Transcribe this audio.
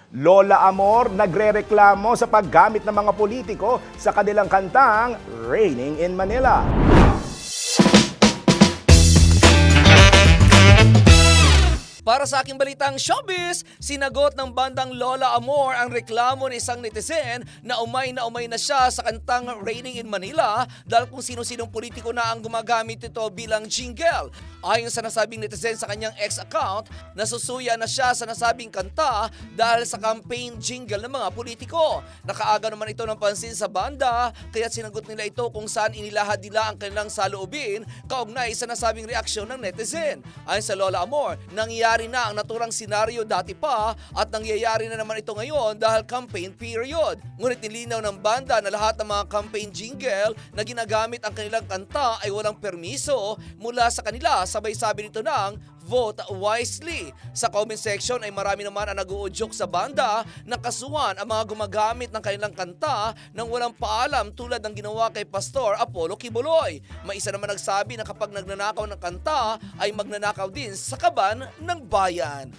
Lola Amor nagrereklamo sa paggamit ng mga politiko sa kanilang kantang Raining in Manila. Para sa aking balitang showbiz, sinagot ng bandang Lola Amor ang reklamo ng isang netizen na umay na siya sa kantang Raining in Manila dahil kung sino-sinong politiko na ang gumagamit ito bilang jingle. Ayon sa nasabing netizen sa kanyang ex-account, nasusuya na siya sa nasabing kanta dahil sa campaign jingle ng mga politiko. Nakaaga naman ito ng pansin sa banda kaya sinagot nila ito kung saan inilahad nila ang kanilang saloobin kaugnay sa nasabing reaksyon ng netizen. Ayon sa Lola Amor, nangyayari na ang naturang senaryo dati pa at nangyayari na naman ito ngayon dahil campaign period. Ngunit nilinaw ng banda na lahat ng mga campaign jingle na ginagamit ang kanilang kanta ay walang permiso mula sa kanila, sabay sabi nito ng vote wisely. Sa comment section ay marami naman ang nag-uudyok sa banda na kasuhan ang mga gumagamit ng kanilang kanta nang walang paalam tulad ng ginawa kay Pastor Apollo Kibuloy. May isa naman nagsabi na kapag nagnanakaw ng kanta ay magnanakaw din sa kaban ng bayan.